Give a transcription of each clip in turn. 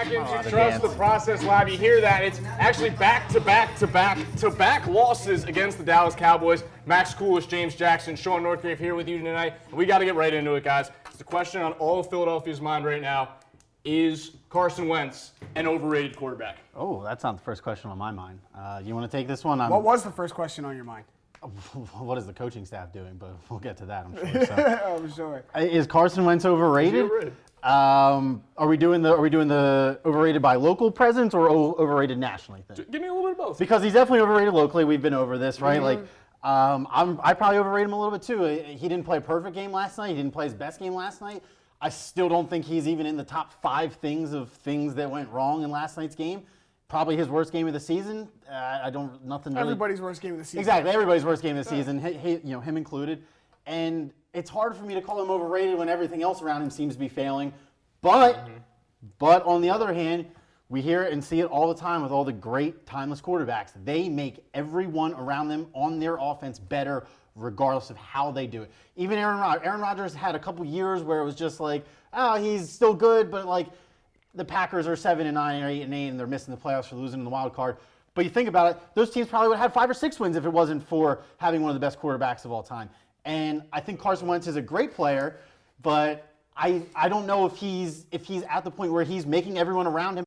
seconds. You trust the process lab. You hear that. It's actually back-to-back losses against the Dallas Cowboys. Max Coolish, James Jackson, Sean Northgrave here with you tonight. We got to get right into it, guys. It's the question on all of Philadelphia's mind right now. Is Carson Wentz an overrated quarterback? Oh, that's not the first question on my mind. You want to take this one? What was the first question on your mind? What is the coaching staff doing? But we'll get to that, I'm sure. So. I'm sure. Is Carson Wentz overrated? Are we doing the overrated by local presence or overrated nationally thing? Give me a little bit of both. Because he's definitely overrated locally. We've been over this, right? Like, I probably overrate him a little bit too. He didn't play a perfect game last night. He didn't play his best game last night. I still don't think he's even in the top 5 things that went wrong in last night's game. Probably his worst game of the season. Everybody's worst game of the season. Exactly, everybody's worst game of the season, him included. And it's hard for me to call him overrated when everything else around him seems to be failing. But on the other hand, we hear it and see it all the time with all the great timeless quarterbacks. They make everyone around them on their offense better regardless of how they do it. Even Aaron Rodgers had a couple years where it was just like, oh, he's still good, but like the Packers are 7-9 or 8-8 and they're missing the playoffs for losing in the wild card. But you think about it, those teams probably would have had 5 or 6 wins if it wasn't for having one of the best quarterbacks of all time. And I think Carson Wentz is a great player, but I don't know if he's at the point where he's making everyone around him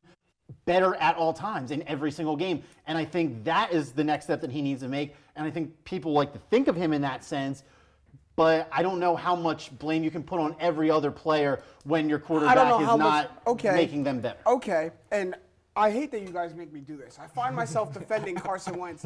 better at all times in every single game. And I think that is the next step that he needs to make. And I think people like to think of him in that sense, but I don't know how much blame you can put on every other player when your quarterback is not making them better. Okay, and I hate that you guys make me do this. I find myself defending Carson Wentz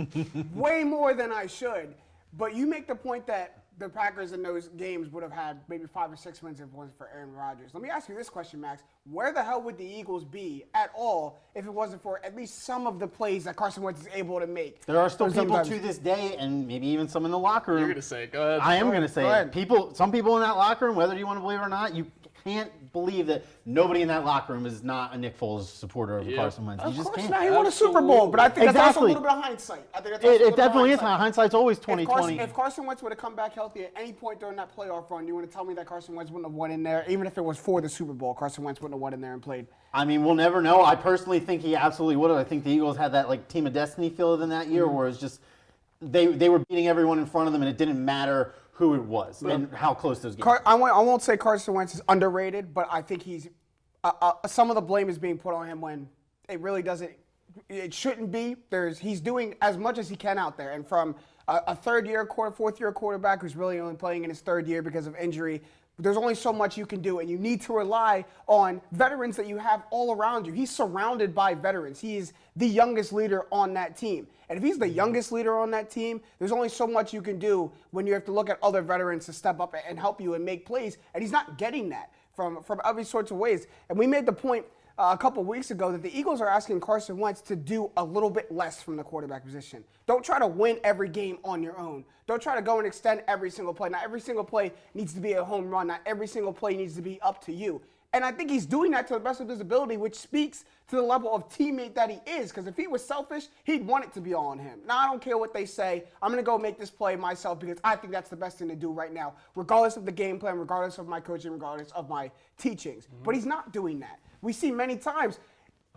way more than I should, but you make the point that the Packers in those games would have had maybe 5 or 6 wins if it wasn't for Aaron Rodgers. Let me ask you this question, Max. Where the hell would the Eagles be at all if it wasn't for at least some of the plays that Carson Wentz is able to make? There are still people to this day, and maybe even some in the locker room. You're going to say it. Go ahead. I am going to say it. Some people in that locker room, whether you want to believe it or not, you can't believe that nobody in that locker room is not a Nick Foles supporter of Carson Wentz. You just can't. Now he won a Super Bowl, but I think that's also a little bit of hindsight. I think that's it definitely is. Hindsight's always 20/20. If Carson Wentz would have come back healthy at any point during that playoff run, you want to tell me that Carson Wentz wouldn't have won in there, even if it was for the Super Bowl, Carson Wentz wouldn't have won in there and played? I mean, we'll never know. I personally think he absolutely would have. I think the Eagles had that like team of destiny feel in that year where it's just they were beating everyone in front of them and it didn't matter who it was and how close those games were. I won't say Carson Wentz is underrated, but I think he's some of the blame is being put on him when it really doesn't. It shouldn't be. He's doing as much as he can out there, and from a fourth-year quarterback who's really only playing in his 3rd year because of injury, there's only so much you can do, and you need to rely on veterans that you have all around you. He's surrounded by veterans. He is the youngest leader on that team. And if he's the youngest leader on that team, there's only so much you can do when you have to look at other veterans to step up and help you and make plays. And he's not getting that from other sorts of ways. And we made the point a couple weeks ago that the Eagles are asking Carson Wentz to do a little bit less from the quarterback position. Don't try to win every game on your own. Don't try to go and extend every single play. Not every single play needs to be a home run. Not every single play needs to be up to you. And I think he's doing that to the best of his ability, which speaks to the level of teammate that he is. Because if he was selfish, he'd want it to be all on him. Now, I don't care what they say. I'm going to go make this play myself because I think that's the best thing to do right now, regardless of the game plan, regardless of my coaching, regardless of my teachings. But he's not doing that. We see many times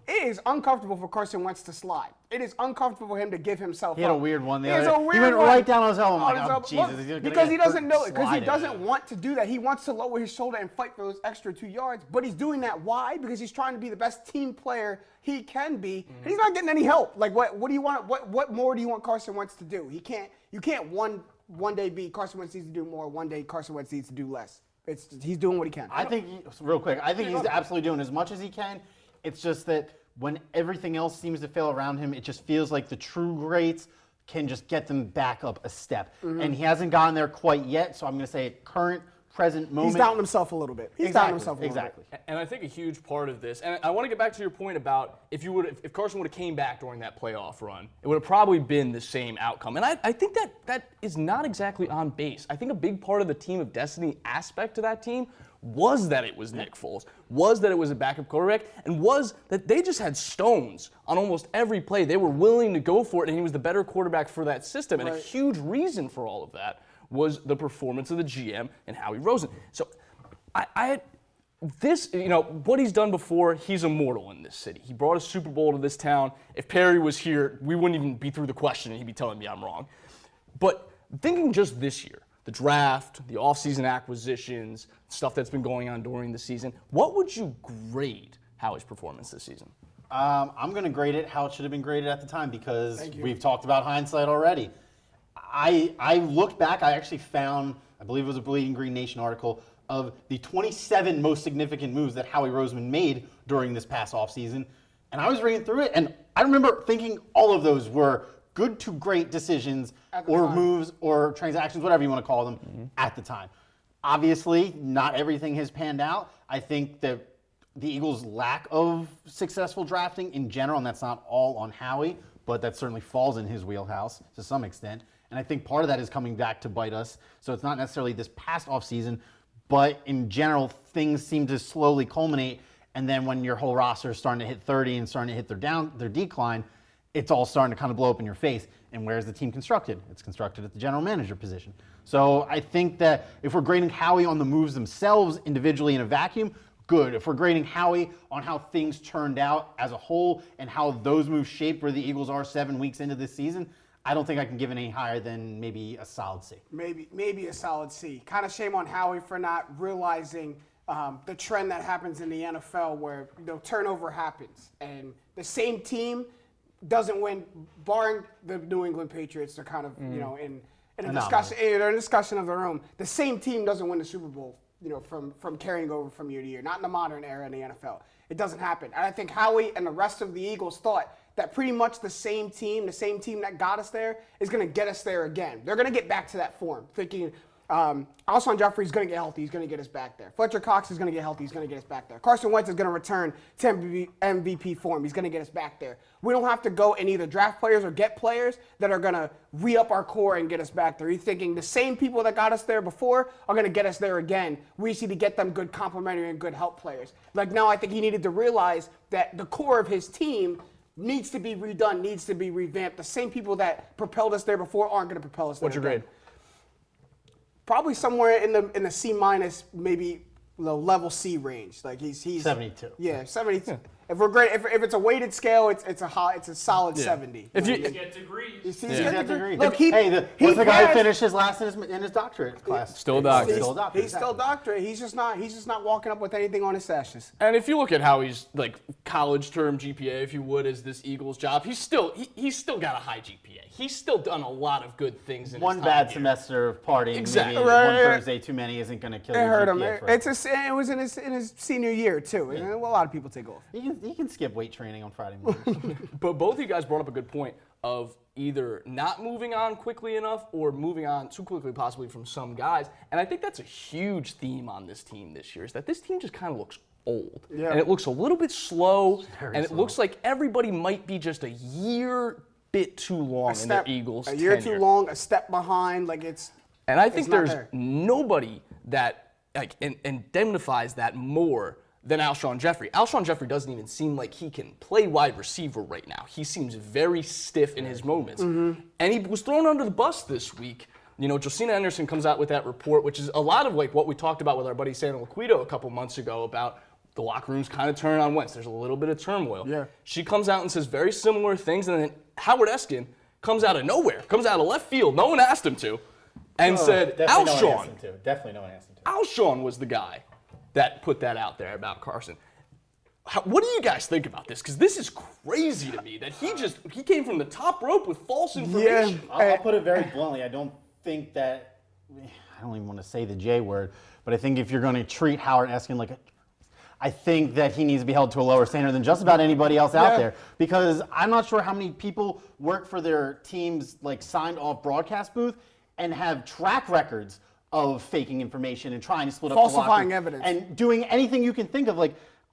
it is uncomfortable for Carson Wentz to slide. It is uncomfortable for him to give himself up. He had a weird one. He went right down on his elbow. I'm like, oh, Jesus. Because he doesn't know it. Because he doesn't want to do that. He wants to lower his shoulder and fight for those extra 2 yards. But he's doing that. Why? Because he's trying to be the best team player he can be. And he's not getting any help. Like, what do you want? What more do you want Carson Wentz to do? You can't one day be Carson Wentz needs to do more. One day Carson Wentz needs to do less. He's doing what he can. I think he's absolutely doing as much as he can. It's just that when everything else seems to fail around him, it just feels like the true greats can just get them back up a step. And he hasn't gotten there quite yet, so I'm going to say at current present moment. He's doubting himself a little bit. He's doubting himself a little bit. And I think a huge part of this, and I want to get back to your point about if Carson would have came back during that playoff run, it would have probably been the same outcome. And I think that is not exactly on base. I think a big part of the team of destiny aspect to that team was that it was Nick Foles, was that it was a backup quarterback, and was that they just had stones on almost every play. They were willing to go for it, and he was the better quarterback for that system. And a huge reason for all of that was the performance of the GM and Howie Roseman. So this, what he's done before, he's immortal in this city. He brought a Super Bowl to this town. If Perry was here, we wouldn't even be through the question and he'd be telling me I'm wrong. But thinking just this year, the draft, the offseason acquisitions, stuff that's been going on during the season, what would you grade Howie's performance this season? I'm going to grade it how it should have been graded at the time because we've talked about hindsight already. I looked back, I actually found, I believe it was a Bleeding Green Nation article, of the 27 most significant moves that Howie Roseman made during this past offseason. And I was reading through it, and I remember thinking all of those were good to great decisions or moves or transactions, whatever you want to call them, at the time. Obviously, not everything has panned out. I think that the Eagles' lack of successful drafting in general, and that's not all on Howie, but that certainly falls in his wheelhouse to some extent. And I think part of that is coming back to bite us. So it's not necessarily this past offseason, but in general, things seem to slowly culminate. And then when your whole roster is starting to hit 30 and starting to hit their decline, it's all starting to kind of blow up in your face. And where's the team constructed? It's constructed at the general manager position. So I think that if we're grading Howie on the moves themselves individually in a vacuum, good. If we're grading Howie on how things turned out as a whole and how those moves shaped where the Eagles are 7 weeks into this season, I don't think I can give it any higher than maybe a solid C. Maybe a solid C. Kind of shame on Howie for not realizing the trend that happens in the NFL where turnover happens and the same team doesn't win, barring the New England Patriots. They're kind of in a discussion of their own. The same team doesn't win the Super Bowl. From carrying over from year to year, not in the modern era in the NFL. It doesn't happen. And I think Howie and the rest of the Eagles thought that pretty much the same team that got us there is going to get us there again. They're going to get back to that form, thinking Alshon Jeffrey is going to get healthy. He's going to get us back there. Fletcher Cox is going to get healthy. He's going to get us back there. Carson Wentz is going to return to MVP form. He's going to get us back there. We don't have to go and either draft players or get players that are going to re-up our core and get us back there. You're thinking the same people that got us there before are going to get us there again. We just need to get them good complementary and good help players. Now I think he needed to realize that the core of his team needs to be redone, needs to be revamped. The same people that propelled us there before aren't going to propel us there What's your grade? Probably somewhere in the C minus, maybe the level C range. Like he's 72. Yeah, 72. Yeah. If we're great, if it's a weighted scale, it's a solid 70. If you get degrees. He's got degrees. Look, what's the guy who finished his last in his doctorate class? Still a doctor. He's still a doctorate. He's just not walking up with anything on his sashes. And if you look at how he's college term GPA, if you would, as this Eagles job, he's still got a high GPA. He's still done a lot of good things in his time. One bad semester of partying, exactly. Maybe one Thursday too many isn't going to kill your hurt him. GPA. It was in his senior year too. Yeah. A lot of people take off. You can skip weight training on Friday mornings. But both of you guys brought up a good point of either not moving on quickly enough or moving on too quickly possibly from some guys. And I think that's a huge theme on this team this year is that this team just kind of looks old. Yeah. And it looks a little bit slow. It looks like everybody might be just a year bit too long in their Eagles tenure. A year too long, a step behind. And I think there's nobody that indemnifies that more than Alshon Jeffrey. Alshon Jeffrey doesn't even seem like he can play wide receiver right now. He seems very stiff in his moments. Mm-hmm. And he was thrown under the bus this week. Josina Anderson comes out with that report, which is a lot of what we talked about with our buddy Santa Laquito a couple months ago about the locker room's kind of turning on Wentz. There's a little bit of turmoil. Yeah. She comes out and says very similar things, and then Howard Eskin comes out of nowhere, comes out of left field. No one asked him to, and said, Alshon. Definitely no one asked him to. Alshon was the guy that put that out there about Carson. What do you guys think about this? Because this is crazy to me that he came from the top rope with false information. Yeah. I'll put it very bluntly. I don't think that, I don't even want to say the J word, but I think if you're going to treat Howard Eskin I think that he needs to be held to a lower standard than just about anybody else out there. Because I'm not sure how many people work for their team's signed off broadcast booth and have track records of faking information and trying to split up the locker room. Falsifying evidence. And doing anything you can think of.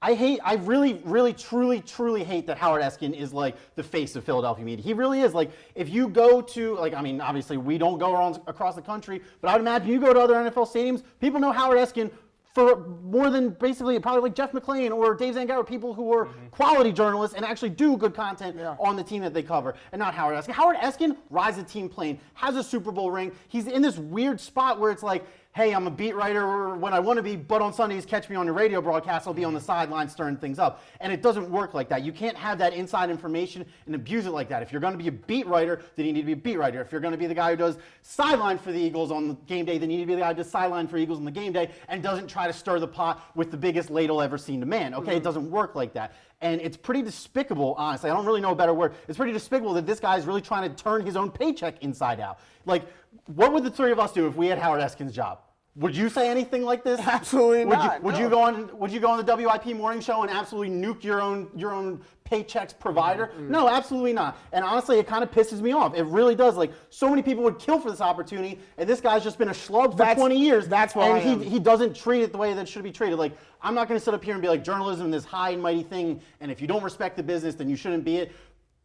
I really, really, truly, truly hate that Howard Eskin is the face of Philadelphia media. He really is. If you go to, obviously we don't go around across the country, but I would imagine you go to other NFL stadiums, people know Howard Eskin for more than basically probably Jeff McClain or Dave Zangaro, people who are quality journalists and actually do good content on the team that they cover, and not Howard Eskin. Howard Eskin rides a team plane, has a Super Bowl ring. He's in this weird spot where it's hey, I'm a beat writer when I want to be, but on Sundays, catch me on the radio broadcast. I'll be on the sideline stirring things up. And it doesn't work like that. You can't have that inside information and abuse it like that. If you're going to be a beat writer, then you need to be a beat writer. If you're going to be the guy who does sideline for the Eagles on the game day, then you need to be the guy who does sideline for Eagles on the game day and doesn't try to stir the pot with the biggest ladle ever seen to man. Okay, It doesn't work like that. And it's pretty despicable, honestly. I don't really know a better word. It's pretty despicable that this guy is really trying to turn his own paycheck inside out. Like, what would the three of us do if we had Howard Eskin's job? Would you say anything like this? Absolutely not. Would you go on the WIP morning show and absolutely nuke your own paycheck's provider? No, absolutely not. And honestly, it kind of pisses me off. It really does. Like, so many people would kill for this opportunity, and this guy's just been a schlub for 20 years. That's why he doesn't treat it the way that it should be treated. Like, I'm not going to sit up here and be like, journalism is this high and mighty thing, and if you don't respect the business, then you shouldn't be it.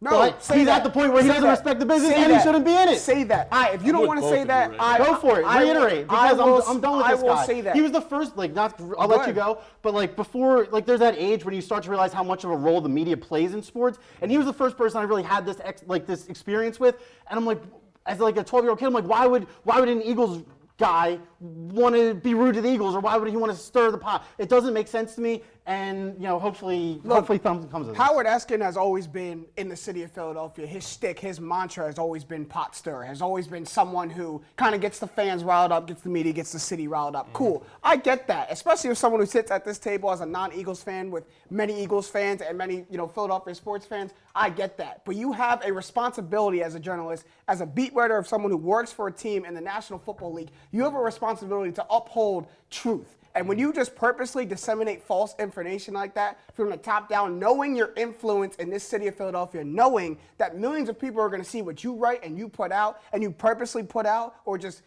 No, but he's at the point where he doesn't respect the business and he shouldn't be in it. Say that. If you don't want to say that, go for it. Reiterate, because I'm done with this guy. I will say that. He was the first, I'll let you go, but before, there's that age when you start to realize how much of a role the media plays in sports, and he was the first person I really had this this experience with, and I'm like, as a 12-year-old kid, I'm like, why would an Eagles guy want to be rude to the Eagles, or why would he want to stir the pot? It doesn't make sense to me, and hopefully something comes of it. Howard Eskin has always been in the city of Philadelphia. His shtick, his mantra has always been pot stir, has always been someone who kind of gets the fans riled up, gets the media, gets the city riled up. Cool. I get that, especially as someone who sits at this table as a non-Eagles fan with many Eagles fans and many Philadelphia sports fans. I get that. But you have a responsibility as a journalist, as a beat writer of someone who works for a team in the National Football League. You have a responsibility to uphold truth. And when you just purposely disseminate false information like that from the top down, knowing your influence in this city of Philadelphia, knowing that millions of people are going to see what you write and you put out, and you purposely put out, or just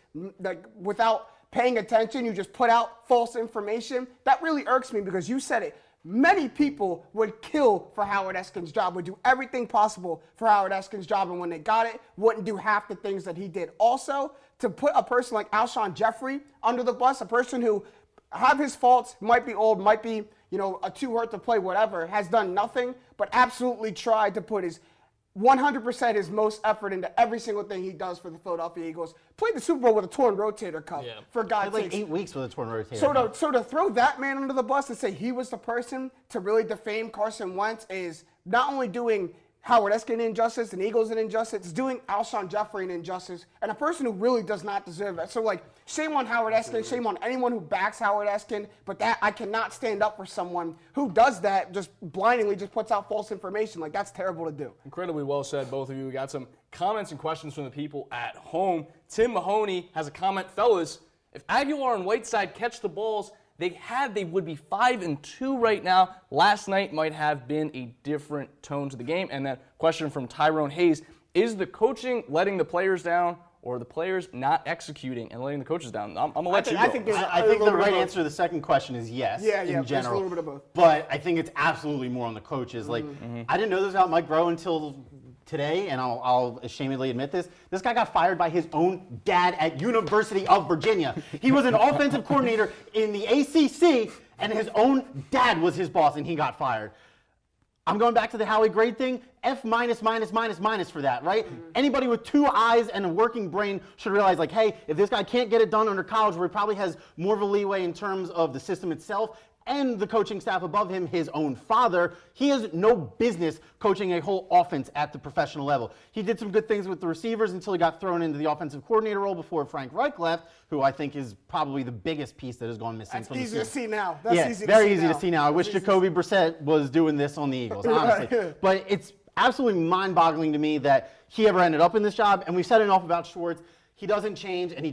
without paying attention, you just put out false information, that really irks me, because you said it. Many people would kill for Howard Eskin's job, would do everything possible for Howard Eskin's job, and when they got it, wouldn't do half the things that he did. Also, to put a person like Alshon Jeffrey under the bus, a person who have his faults, might be old, might be, too hurt to play, whatever, has done nothing, but absolutely tried to put his 100% his most effort into every single thing he does for the Philadelphia Eagles. Played the Super Bowl with a torn rotator cuff, for God's sake. 8 weeks with a torn rotator cuff. So to throw that man under the bus and say he was the person to really defame Carson Wentz is not only doing Howard Eskin injustice and Eagles an injustice, it's doing Alshon Jeffrey an injustice, and a person who really does not deserve that. So, shame on Howard Eskin, shame on anyone who backs Howard Eskin, but that I cannot stand up for someone who does that, just blindly just puts out false information. That's terrible to do. Incredibly well said, both of you. We got some comments and questions from the people at home. Tim Mahoney has a comment. Fellas, if Aguilar and Whiteside catch the balls they would be 5-2 right now. Last night might have been a different tone to the game. And that question from Tyrone Hayes, is the coaching letting the players down, or the players not executing and letting the coaches down? I'm going to let you go. I think the right answer to the second question is yes, in general. A little bit of both. But I think it's absolutely more on the coaches. I didn't know this about Mike Breaux until today, and I'll ashamedly admit this. This guy got fired by his own dad at University of Virginia. He was an offensive coordinator in the ACC, and his own dad was his boss, and he got fired. I'm going back to the Howie grade thing. F minus for that, right? Anybody with 2 eyes and a working brain should realize, hey, if this guy can't get it done under college, where he probably has more of a leeway in terms of the system itself and the coaching staff above him, his own father, he has no business coaching a whole offense at the professional level. He did some good things with the receivers until he got thrown into the offensive coordinator role before Frank Reich left, who I think is probably the biggest piece that has gone missing. That's easy to see now. Very easy to see now. I wish Jacoby Brissett was doing this on the Eagles, honestly. But it's absolutely mind-boggling to me that he ever ended up in this job. And we said enough about Schwartz. He doesn't change, and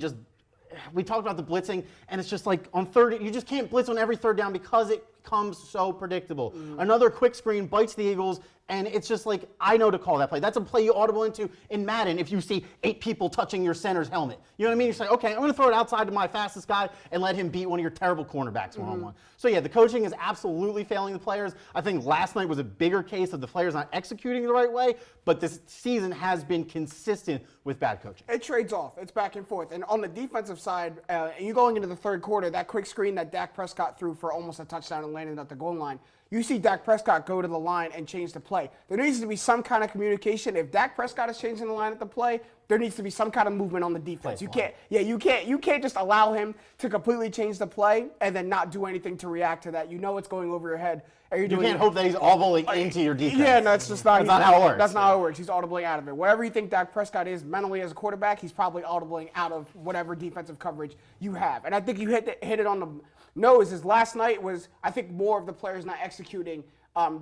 we talked about the blitzing, and it's just on third, you just can't blitz on every third down because it becomes so predictable. Another quick screen bites the Eagles, and it's just I know to call that play. That's a play you audible into in Madden if you see 8 people touching your center's helmet. You know what I mean? You're okay, I'm going to throw it outside to my fastest guy and let him beat one of your terrible cornerbacks one-on-one. So, the coaching is absolutely failing the players. I think last night was a bigger case of the players not executing the right way, but this season has been consistent with bad coaching. It trades off. It's back and forth. And on the defensive side, you going into the third quarter, that quick screen that Dak Prescott threw for almost a touchdown and landed at the goal line, you see Dak Prescott go to the line and change the play. There needs to be some kind of communication. If Dak Prescott is changing the line at the play, there needs to be some kind of movement on the defense. You can't just allow him to completely change the play and then not do anything to react to that. You know it's going over your head. You can't hope that he's audibling into your defense. Yeah, no, it's just not. That's not how it works. That's not how it works. He's audibling out of it. Wherever you think Dak Prescott is mentally as a quarterback, he's probably audibling out of whatever defensive coverage you have. And I think you hit it on the nose. Is last night was, I think, more of the players not executing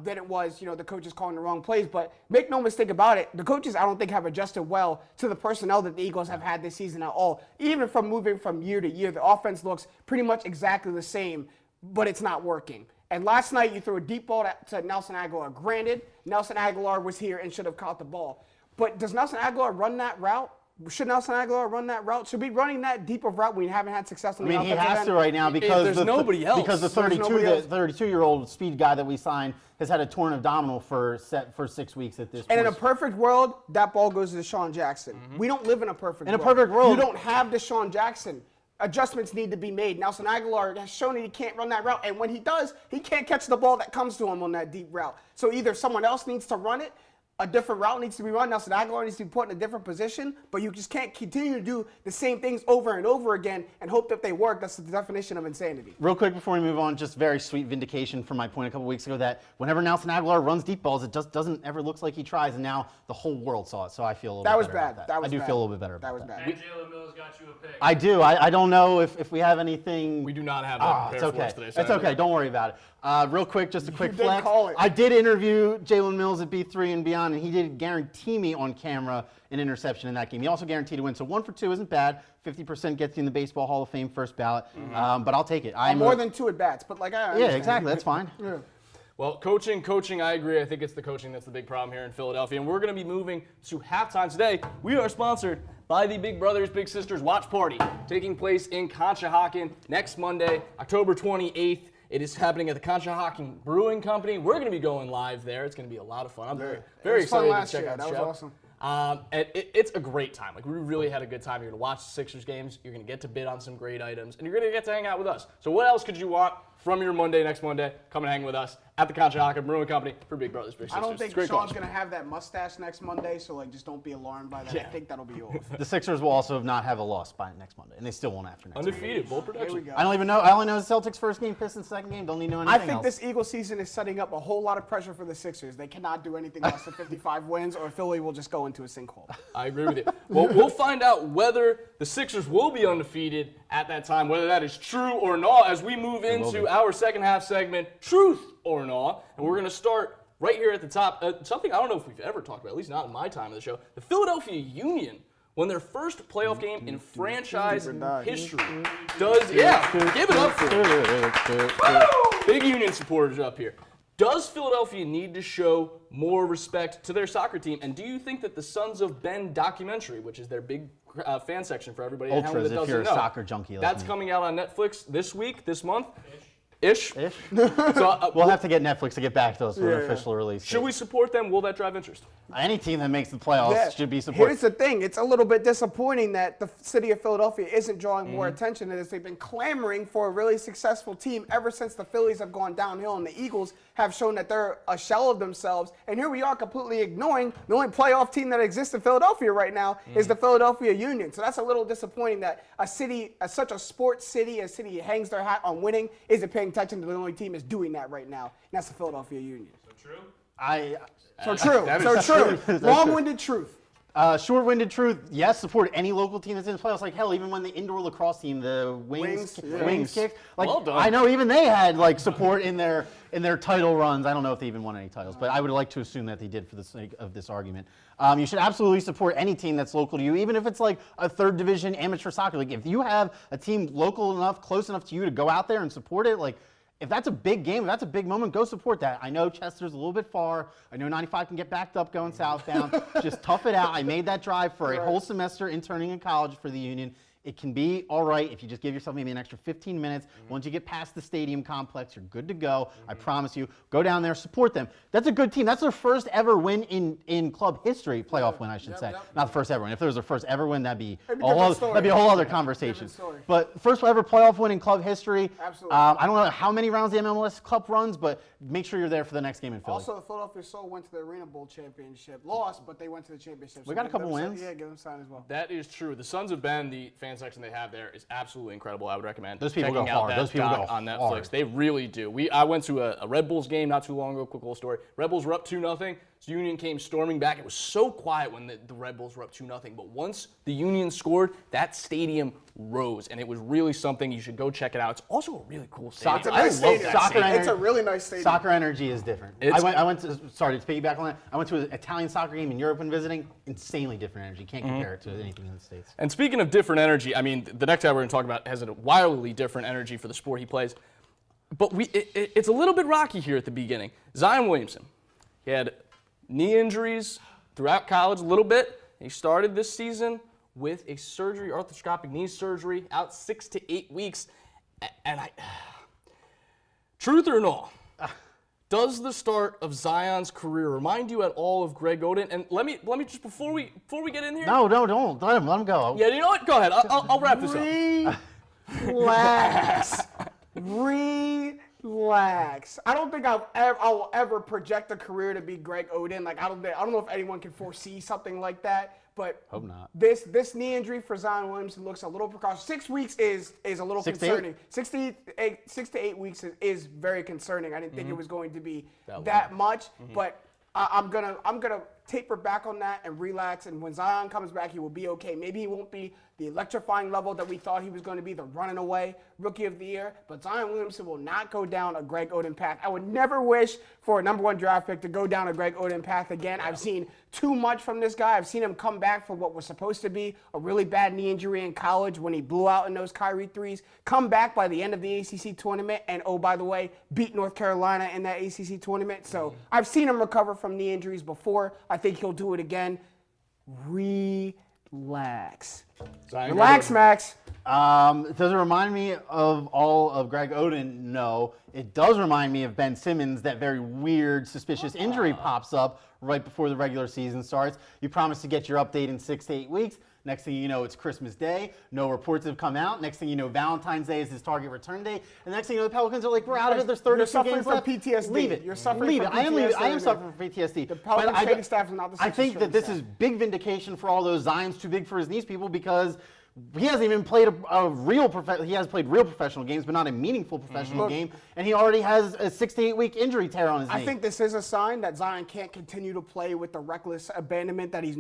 than it was, the coaches calling the wrong plays. But make no mistake about it, the coaches, I don't think, have adjusted well to the personnel that the Eagles have had this season at all. Even from moving from year to year, the offense looks pretty much exactly the same, but it's not working. And last night, you threw a deep ball to Nelson Aguilar. Granted, Nelson Aguilar was here and should have caught the ball. But does Nelson Aguilar run that route? Should Nelson Aguilar run that route? Should be running that deep of route when you haven't had success on the offensive end? He has to right now because there's nobody else. Because the 32-year-old speed guy that we signed has had a torn abdominal for 6 weeks at this point. And in a perfect world, that ball goes to Deshaun Jackson. We don't live in a perfect world. In a perfect world. You don't have Deshaun Jackson. Adjustments need to be made. Nelson Aguilar has shown that he can't run that route. And when he does, he can't catch the ball that comes to him on that deep route. So either someone else needs to run it, a different route needs to be run. Nelson Aguilar needs to be put in a different position, but you just can't continue to do the same things over and over again and hope that they work. That's the definition of insanity. Real quick before we move on, just very sweet vindication from my point a couple weeks ago that whenever Nelson Aguilar runs deep balls, it just doesn't ever look like he tries, and now the whole world saw it. So I feel a little bit better about that. I do feel a little bit better about that. That was bad. And Jalen Mills got you a pick. I do. I don't know if we have anything. We do not have that prepared for us today. It's okay. Don't worry about it. Real quick, just a quick did flex. call it. I did interview Jalen Mills at B3 and beyond, and he did guarantee me on camera an interception in that game. He also guaranteed a win. So 1 for 2 isn't bad. 50% gets you in the Baseball Hall of Fame first ballot. But I'll take it. More than 2 at bats, but yeah, exactly. That's fine. Yeah. Well, coaching, I agree. I think it's the coaching that's the big problem here in Philadelphia. And we're going to be moving to halftime today. We are sponsored by the Big Brothers Big Sisters Watch Party, taking place in Conshohocken next Monday, October 28th. It is happening at the Conshohocken Brewing Company. We're going to be going live there. It's going to be a lot of fun. I'm very excited to check out the show. That was awesome. And it's a great time. Like, we really had a good time. You're going to watch the Sixers games. You're going to get to bid on some great items. And you're going to get to hang out with us. So what else could you want from your next Monday? Come and hang with us at the Conshohocken Brewing Company for Big Brothers Big Sisters. I don't think Sean's going to have that mustache next Monday, so just don't be alarmed by that. Yeah. I think that'll be off. The Sixers will also not have a loss by next Monday, and they still won't after next Undefeated, bold production. Here we go. I don't even know. I only know the Celtics first game, Pistons second game. Don't need to know anything I think else. this Eagles season is setting up a whole lot of pressure for the Sixers. They cannot do anything less than 55 wins, or Philly will just go into a sinkhole. I agree with you. Well, we'll find out whether the Sixers will be undefeated at that time, whether that is true or not, as we move into our second half segment, Truth or Not. And we're going to start right here at the top. Something I don't know if we've ever talked about, at least not in my time of the show. The Philadelphia Union won their first playoff game in franchise history. Give it up for it. Big Union supporters up here. Does Philadelphia need to show more respect to their soccer team? And do you think that the Sons of Ben documentary, which is their big fan section for everybody that Ultras, if doesn't you're a know, soccer junkie, that's coming out on Netflix this week, this month? Ish. So we'll have to get Netflix to get back to us for an official release. Should we support them? Will that drive interest? Any team that makes the playoffs should be supported. Here's the thing. It's a little bit disappointing that the city of Philadelphia isn't drawing more attention to this. They've been clamoring for a really successful team ever since the Phillies have gone downhill, and the Eagles have shown that they're a shell of themselves. And here we are completely ignoring the only playoff team that exists in Philadelphia right now is the Philadelphia Union. So that's a little disappointing that a city, such a sports city, a city that hangs their hat on winning, isn't paying attention to the only team is doing that right now. And that's the Philadelphia Union. So true? True. Long-winded truth. Short-winded truth, yes, support any local team that's in the playoffs. Like, hell, even when the indoor lacrosse team, the Wings kicked. Like, well done. I know even they had, support in their title runs. I don't know if they even won any titles, but I would like to assume that they did for the sake of this argument. You should absolutely support any team that's local to you, even if it's like a third division amateur soccer league. If you have a team local enough, close enough to you to go out there and support it, if that's a big game, if that's a big moment, go support that. I know Chester's a little bit far. I know 95 can get backed up going southbound. Just tough it out. I made that drive for a whole semester interning in college for the Union. It can be all right if you just give yourself maybe an extra 15 minutes. Once you get past the stadium complex, you're good to go. I promise you. Go down there, support them. That's a good team. That's their first ever win in club history, playoff win, I should say. Not the first ever win. If there was their first ever win, that'd be a whole other conversation. But first ever playoff win in club history. Absolutely. I don't know how many rounds the MLS Cup runs, but make sure you're there for the next game in Philly. Also, the Philadelphia Soul went to the Arena Bowl championship. Lost, but they went to the championship. We got a couple wins. Yeah, give them a sign as well. That is true. The Sons of Ben, the fan section they have there, is absolutely incredible. I would recommend Those people checking go out hard. that Those people doc go on Netflix. hard. They really do. I went to a Red Bulls game not too long ago. Quick little story. Red Bulls were up 2-0. So Union came storming back. It was so quiet when the Red Bulls were up 2-0. But once the Union scored, that stadium rose, and it was really something. You should go check it out. It's also a really cool stadium. It's a nice stadium. It's a really nice stadium. Soccer energy is different. I went to, sorry to piggyback on that, I went to an Italian soccer game in Europe when visiting. Insanely different energy. Can't compare it to anything in the States. And speaking of different energy, I mean, the next guy we're going to talk about has a wildly different energy for the sport he plays. But it's a little bit rocky here at the beginning. Zion Williamson, he had knee injuries throughout college a little bit. He started this season with a surgery, arthroscopic knee surgery, out 6 to 8 weeks. And truth or no, does the start of Zion's career remind you at all of Greg Oden? And let me just before we get in here. No, don't let him go. Yeah, you know what? Go ahead. I'll wrap this up. Relax. Relax. I don't think I will ever project a career to be Greg Oden. Like I don't know if anyone can foresee something like that. But hope not. This knee injury for Zion Williamson looks a little precautious. 6 weeks is a little concerning. 6 to 8 weeks is very concerning. I didn't think it was going to be that much, but I'm gonna taper back on that and relax. And when Zion comes back, he will be okay. Maybe he won't be the electrifying level that we thought he was going to be, the running away rookie of the year. But Zion Williamson will not go down a Greg Oden path. I would never wish for a #1 draft pick to go down a Greg Oden path again. I've seen too much from this guy. I've seen him come back for what was supposed to be a really bad knee injury in college when he blew out in those Kyrie threes. Come back by the end of the ACC tournament and, oh, by the way, beat North Carolina in that ACC tournament. So I've seen him recover from knee injuries before. I think he'll do it again. Relax. Relax, Max. Does it remind me of all of Greg Oden? No. It does remind me of Ben Simmons. That very weird, suspicious injury pops up right before the regular season starts. You promise to get your update in 6 to 8 weeks. Next thing you know, it's Christmas Day. No reports have come out. Next thing you know, Valentine's Day is his target return day. And next thing you know, the Pelicans are like, we're out of it. There's 32 games left. You're suffering from PTSD. Leave it. You're suffering from PTSD. I am suffering from PTSD. The Pelicans training staff is not the same. I think that this is big vindication for all those Zion's too big for his knees people, because he hasn't even played he has played real professional games, but not a meaningful professional game, and he already has a 6 to 8 week injury tear on his knee. I think this is a sign that Zion can't continue to play with the reckless abandonment that he's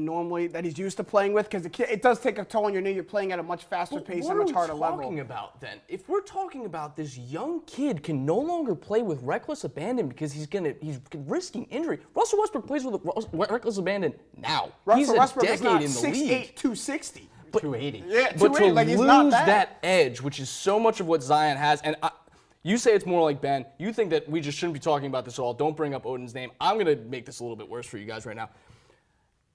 used to playing with, because it does take a toll on your knee. You're playing at a much faster pace and much harder level. What are we talking about then? If we're talking about this young kid can no longer play with reckless abandon because he's risking injury. Russell Westbrook plays with reckless abandon now. He's a Westbrook decade is not in the league. 6'8", 260. 280. Yeah, But to like, he's not lose bad. that edge, which is so much of what Zion has, and you say it's more like Ben. You think that we just shouldn't be talking about this at all. Don't bring up Oden's name. I'm going to make this a little bit worse for you guys right now.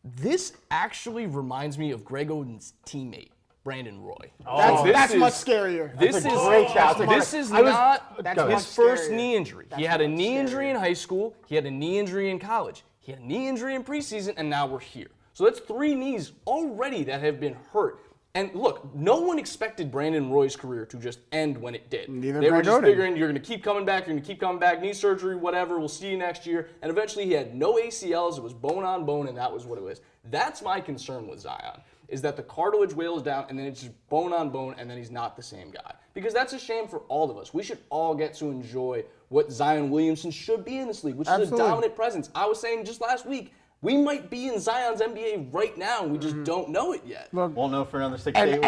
This actually reminds me of Greg Oden's teammate, Brandon Roy. That's much scarier. This is great shout. This is not That's his first scarier. knee injury. He had a knee injury in high school. He had a knee injury in college. He had a knee injury in preseason, and now we're here. So that's 3 knees already that have been hurt. And look, no one expected Brandon Roy's career to just end when it did. They were just figuring you're going to keep coming back, knee surgery, whatever, we'll see you next year. And eventually he had no ACLs, it was bone on bone, and that was what it was. That's my concern with Zion, is that the cartilage wails down and then it's just bone on bone and then he's not the same guy. Because that's a shame for all of us. We should all get to enjoy what Zion Williamson should be in this league, which is a dominant presence. I was saying just last week, we might be in Zion's NBA right now, and we just don't know it yet. Look, we'll know for another 6 to 8 weeks.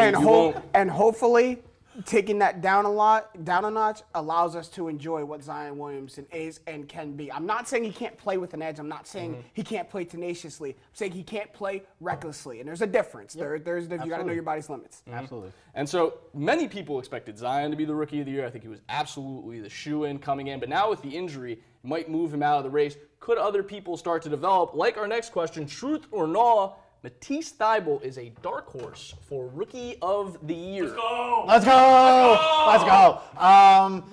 And hopefully, taking that down a notch allows us to enjoy what Zion Williamson is and can be. I'm not saying he can't play with an edge. I'm not saying he can't play tenaciously. I'm saying he can't play recklessly, and there's a difference. You got to know your body's limits. Absolutely. And so many people expected Zion to be the rookie of the year. I think he was absolutely the shoe-in coming in. But now with the injury, might move him out of the race. Could other people start to develop? Like our next question, truth or no, Matisse Thybulle is a dark horse for Rookie of the Year. Let's go! Let's go!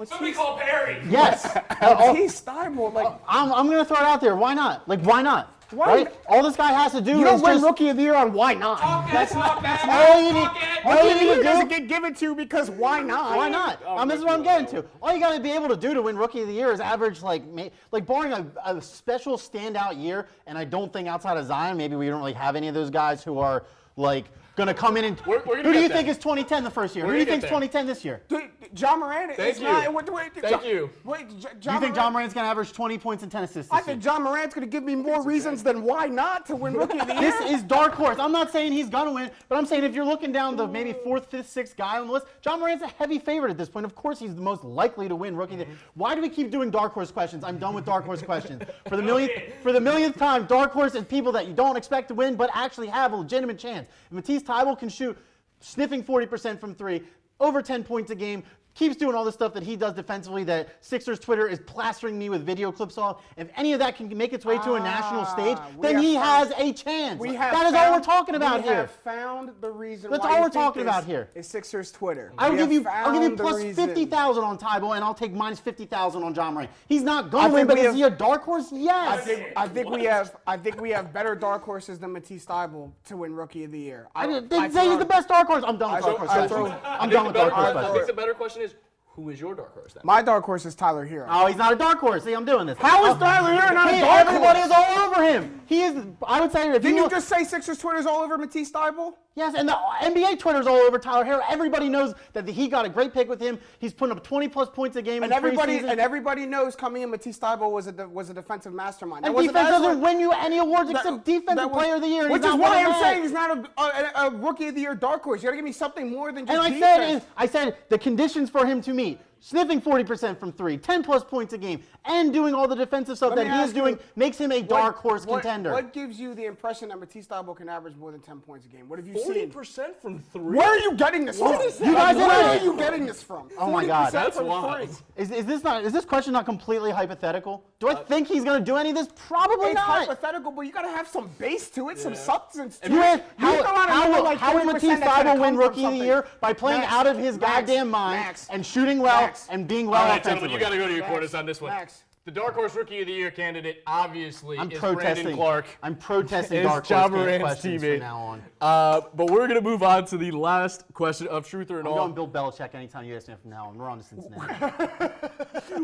Somebody call Perry. Yes. Matisse Thybulle, like I'm gonna throw it out there. Why not? Like, why not? Why Right? not? All this guy has to do you is don't win just Rookie of the Year on why not? That's not all you need. All you need to doesn't do. get given to this why not? Why not? This is what I'm getting to. All you got to be able to do to win Rookie of the Year is average, like barring a special standout year, and I don't think outside of Zion, maybe we don't really have any of those guys who are like going to come in and. We're Who do you think is 2010 the first year? Who do you think is 2010 this year? John Morant Thank is you. not. Thank you. Do you think John Morant's going to average 20 points and 10 assists I this year? think John Morant's going to give me more reasons than why not to win Rookie of the Year. This is dark horse. I'm not saying he's going to win, but I'm saying if you're looking down the maybe 4th, 5th, 6th guy on the list, John Morant's a heavy favorite at this point. Of course, he's the most likely to win Rookie of the Year. Why do we keep doing dark horse questions? I'm done with dark horse questions. For the millionth time, dark horse is people that you don't expect to win, but actually have a legitimate chance. If Matisse Thybulle can shoot sniffing 40% from 3, over 10 points a game, keeps doing all the stuff that he does defensively that Sixers Twitter is plastering me with video clips of. If any of that can make its way to a national stage, then he has a chance. That is all we're talking about here. We have found the reason. That's why all you we're think talking this about here. Is Sixers Twitter. I'll give you found plus the reason. 50,000 on Thybulle, and I'll take minus 50,000 on John Morant. He's not going to win, but is he a dark horse? Yes. I think we have better dark horses than Matisse Thybulle to win Rookie of the Year. I didn't say he's the best dark horse. I'm done with dark horse questions. I'm done with dark horse I think questions. the better question is, who is your dark horse then? My dark horse is Tyler Hero. Oh, he's not a dark horse. See, I'm doing this. How is Tyler Hero not a dark Everybody horse? is all over him. He is, I would say, if Didn't you look- just say Sixers Twitter's all over Matisse Thybulle? Yes, and the NBA Twitter's all over Tyler Hero. Everybody knows that he got a great pick with him. He's putting up 20-plus points a game And in everybody knows coming in Matisse Thybulle was a defensive mastermind. And defense doesn't win you any awards except Defensive Player of the Year. Which is why I'm saying he's not a Rookie of the Year dark horse. You got to give me something more than just defense. I said the conditions for him to meet. Sniffing 40% from 3, 10-plus points a game, and doing all the defensive stuff that he is doing makes him a dark horse contender. What gives you the impression that Matisse Thybulle can average more than 10 points a game? What have you seen? 40% from 3? Where are you getting this from? You guys Where are are you getting this from? Oh my God. That's from wild. three. Is this question not completely hypothetical? Do I think he's going to do any of this? Probably It's not. hypothetical, but you got to have some base to it, some substance to You it. had- How will 20% Matisse that's gonna Thybulle come win from Rookie of the something. Year? By playing Max, out of his Max, goddamn mind Max, and shooting well Max. and being All well right, gentlemen, offensively. you got to go to your Max. quarters on this one. Max. The dark horse Rookie of the Year candidate, obviously, I'm is protesting. Brandon Clark. I'm protesting It's dark Ja horse Morant's questions teammate. from now on. But we're going to move on to the last question of Truth or I'm Not. going Bill Belichick anytime you ask me from now on. We're on to Cincinnati.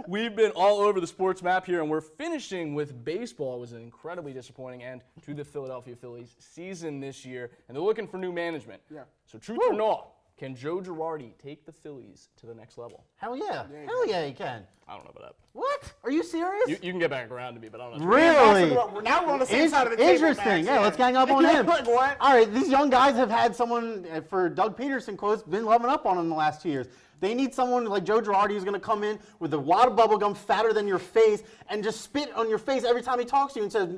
We've been all over the sports map here, and we're finishing with baseball. It was an incredibly disappointing end to the Philadelphia Phillies season this year, and they're looking for new management. Yeah. So truth or not, can Joe Girardi take the Phillies to the next level? Hell yeah. Hell yeah, he can. I don't know about that. What? Are you serious? You can get back around to me, but I don't know. Really? Now we're on the same side of the table. Interesting. Max. Yeah, let's gang up on him. Like what? All right, these young guys have had someone, for Doug Peterson quotes, been loving up on him the last 2 years. They need someone like Joe Girardi who's going to come in with a wad of bubble gum fatter than your face and just spit on your face every time he talks to you and says,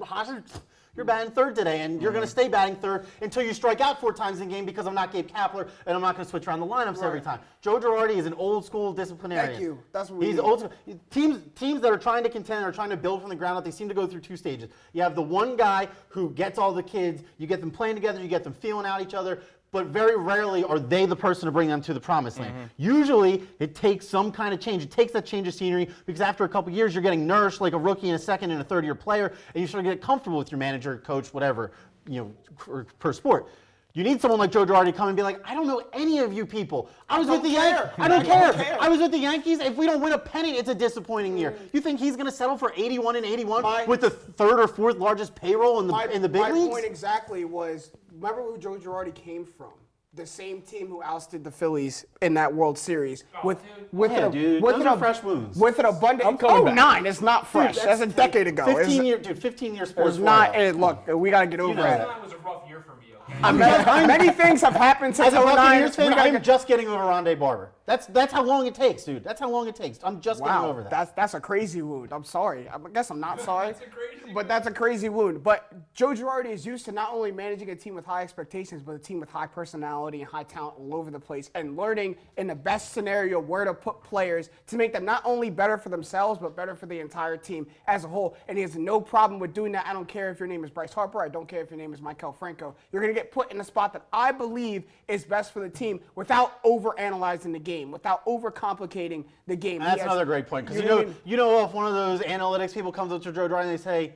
you're batting third today, and you're going to stay batting third until you strike out 4 times in game because I'm not Gabe Kapler, and I'm not going to switch around the lineups every time. Joe Girardi is an old-school disciplinarian. Thank you. That's what we He's need. old school. Teams that are trying to contend or trying to build from the ground up, they seem to go through 2 stages. You have the one guy who gets all the kids, you get them playing together, you get them feeling out each other, but very rarely are they the person to bring them to the promised land. Usually, it takes some kind of change. It takes that change of scenery because after a couple years, you're getting nourished like a rookie and a second and a third-year player, and you sort of get comfortable with your manager, coach, whatever, per sport. You need someone like Joe Girardi to come and be like, I don't know any of you people. I was with the Yankees. I don't care. I was with the Yankees. If we don't win a pennant, it's a disappointing year. You think he's going to settle for 81 and 81 with the 3rd or 4th largest payroll in the big leagues? My point exactly was, remember who Joe Girardi came from? The same team who ousted the Phillies in that World Series with those are fresh wounds. With an abundant. I'm coming back. 09 is not fresh. That's a decade ago. 15-year sports. It's not. Look, we got to get over That it. was a rough year for me, okay? Many things have happened since As a 09. Buccaneers fan, I'm just getting over Rondé Barber. That's how long it takes, dude. That's how long it takes. I'm just getting over that. That's a crazy wound. I'm sorry. I guess I'm not sorry. That's a crazy but that's a crazy wound. But Joe Girardi is used to not only managing a team with high expectations, but a team with high personality and high talent all over the place, and learning in the best scenario where to put players to make them not only better for themselves, but better for the entire team as a whole. And he has no problem with doing that. I don't care if your name is Bryce Harper. I don't care if your name is Michael Franco. You're going to get put in a spot that I believe is best for the team without overanalyzing the game, without overcomplicating the game. And that's another great point, because you know if one of those analytics people comes up to Joe Girardi and they say,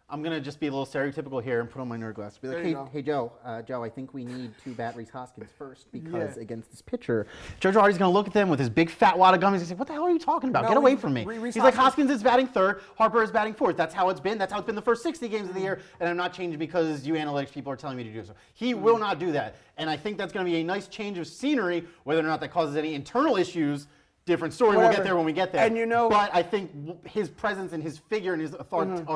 I'm going to just be a little stereotypical here and put on my nerd glasses. Be like, There hey, you go. Joe, I think we need to bat Reese Hoskins first because Yeah. against this pitcher, Joe Girardi's going to look at them with his big fat wad of gummies and say, what the hell are you talking about? No, Get away from me. Reese He's like, Hoskins- Hoskins is batting third, Harper is batting fourth. That's how it's been. That's how it's been the first 60 games of the year, and I'm not changing because you analytics people are telling me to do so. He will not do that, and I think that's going to be a nice change of scenery, whether or not that causes any internal issues. Different story. We'll Whatever. get there when we get there. And you know- but I think his presence and his figure and his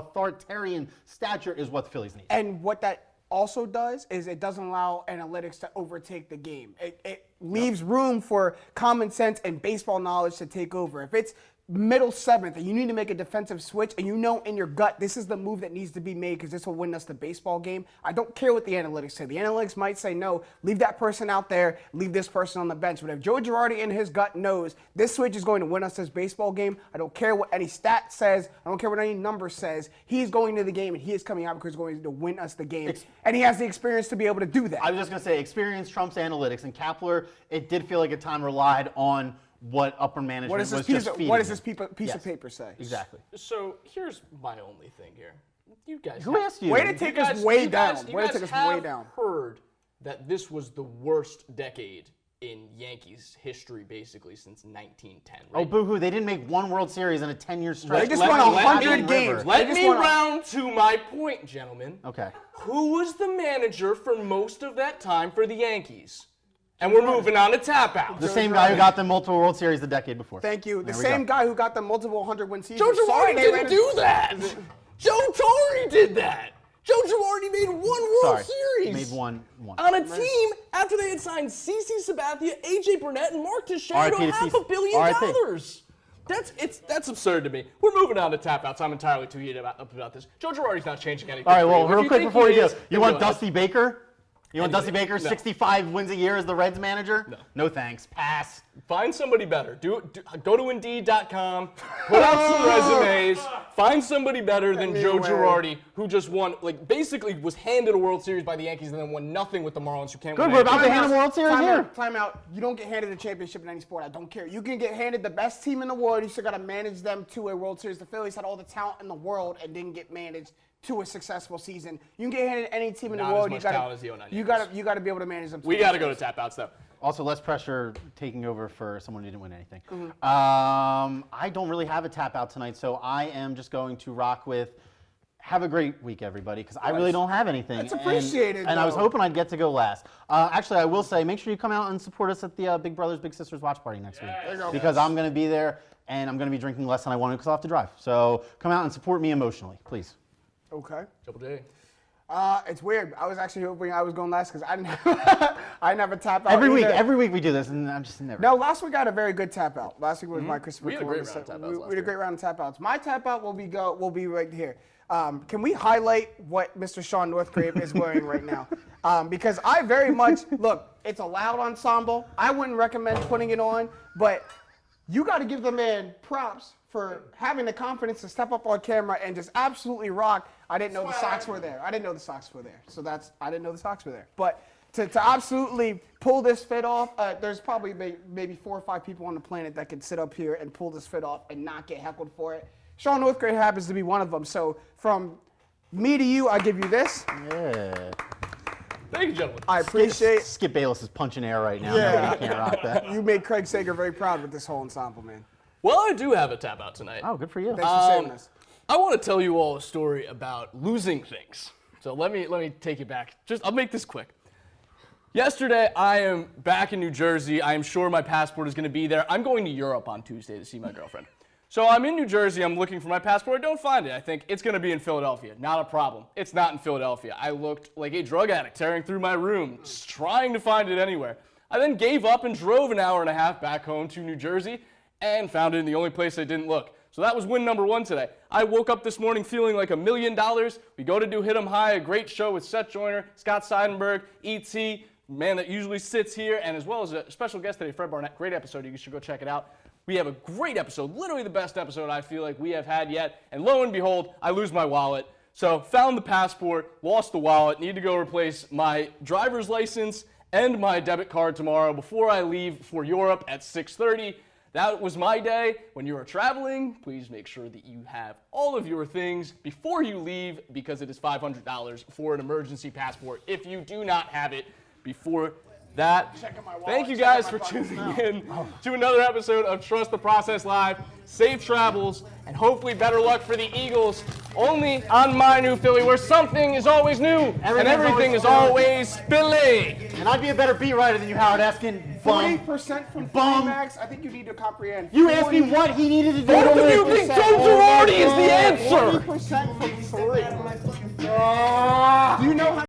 authoritarian stature is what the Phillies need. And what that also does is it doesn't allow analytics to overtake the game. It leaves room for common sense and baseball knowledge to take over. If it's middle seventh and you need to make a defensive switch and you know in your gut this is the move that needs to be made because this will win us the baseball game, I don't care what the analytics say. The analytics might say no, leave that person out there, leave this person on the bench. But if Joe Girardi in his gut knows this switch is going to win us this baseball game, I don't care what any stat says, I don't care what any number says, he's going to the game and he is coming out because he's going to win us the game. And he has the experience to be able to do that. I was just going to say, experience trumps analytics, and Kepler, it did feel like a time relied on what upper management What does this was piece, just of, feeding what does him. this piece Yes. of paper say? Exactly. So here's my only thing here. You guys. Who asked you? Way to take us way down. Way to take us way down. Heard that this was the worst decade in Yankees history, basically since 1910. Oh, Right? boo-hoo. They didn't make one World Series in a 10-year stretch. They just Let won me- 100 let me- games. Let They just me won a- round to my point, gentlemen. Okay. Who was the manager for most of that time for the Yankees? And we're moving on to Tapout. The same guy who got them multiple World Series the decade before. Thank you. The There we same go. guy who got the multiple 100-win seasons. Joe Sorry, Girardi they didn't ran- do that. Joe Torre did that. Joe Girardi made one World Sorry. Series. Made one. On a team after they had signed CeCe Sabathia, AJ Burnett, and Mark Teixeira to RIP to $500 CeCe. million. RIP. That's absurd to me. We're moving on to Tapouts. I'm entirely too heated about this. Joe Girardi's not changing anything. All right, for well, you. If real you quick think before he you go, is, you then want go ahead. Dusty Baker? You want Dusty Baker, No. 65 wins a year as the Reds manager? No thanks. Pass. Find somebody better. Go to Indeed.com, put out some resumes, find somebody better than Joe Anyway. Girardi, who just won, like, basically was handed a World Series by the Yankees and then won nothing with the Marlins, who can't Good, win we're anything. about to hand a World Series here. Time out. You don't get handed a championship in any sport. I don't care. You can get handed the best team in the world. You still got to manage them to a World Series. The Phillies had all the talent in the world and didn't get managed to a successful season. You can get handed any team in Not the world. as much You got talent as the 09 you got to be able to manage them. To We the got to World go to Tapouts, though. Also, less pressure taking over for someone who didn't win anything. I don't really have a tap out tonight, so I am just going to rock with have a great week, everybody, because I really don't have anything. That's appreciated, And I was though. hoping I'd get to go last. Actually, I will say, make sure you come out and support us at the Big Brothers Big Sisters watch party next week. There you go. Because I'm going to be there, and I'm going to be drinking less than I want to because I'll have to drive. So come out and support me emotionally, please. Okay. Double J. It's weird. I was actually hoping I was going last because I didn't have, I didn't have a tap out. Every week we do this, and I'm just never. No, last week I had a very good tap out. Last week was my Christopher We had a great Columbus. round of tap outs We last had a great round of tap outs. My tap out will be right here. Can we highlight what Mr. Sean Northgrave is wearing right now? Because I very much look. It's a loud ensemble. I wouldn't recommend putting it on, but you got to give the man props for having the confidence to step up on camera and just absolutely rock. I didn't know the socks were there. I didn't know the socks were there. So I didn't know the socks were there. But to absolutely pull this fit off, there's probably maybe 4 or 5 people on the planet that could sit up here and pull this fit off and not get heckled for it. Sean Northgrave happens to be one of them. So from me to you, I give you this. Yeah. Thank you, gentlemen. I appreciate Skip Bayless is punching air right now. Yeah. Nobody can't rock that. you made Craig Sager very proud with this whole ensemble, man. Well, I do have a tap out tonight. Oh, good for you. Thanks for saving us. I want to tell you all a story about losing things. So let me take you back. I'll make this quick. Yesterday, I am back in New Jersey. I am sure my passport is going to be there. I'm going to Europe on Tuesday to see my girlfriend. So I'm in New Jersey. I'm looking for my passport. I don't find it. I think it's going to be in Philadelphia. Not a problem. It's not in Philadelphia. I looked like a drug addict tearing through my room, just trying to find it anywhere. I then gave up and drove an hour and a half back home to New Jersey and found it in the only place I didn't look. So that was win number 1 today. I woke up this morning feeling like $1 million. We go to do Hit 'em High, a great show with Seth Joyner, Scott Seidenberg, E.T., man that usually sits here, and as well as a special guest today, Fred Barnett. Great episode. You should go check it out. We have a great episode, literally the best episode I feel like we have had yet. And lo and behold, I lose my wallet. So found the passport, lost the wallet, need to go replace my driver's license and my debit card tomorrow before I leave for Europe at 6:30. That was my day. When you are traveling, please make sure that you have all of your things before you leave because it is $500 for an emergency passport if you do not have it before that. Thank you guys for tuning in to another episode of Trust the Process Live. Safe travels and hopefully better luck for the Eagles only on my new Philly where something is always new and everything is always Philly. And I'd be a better beat writer than you, Howard Eskin. 40% from Bum. Max. I think you need to comprehend. You asked me what he needed to do. Both of you think Joe Girardi is the answer. 40% from 3. Do you know how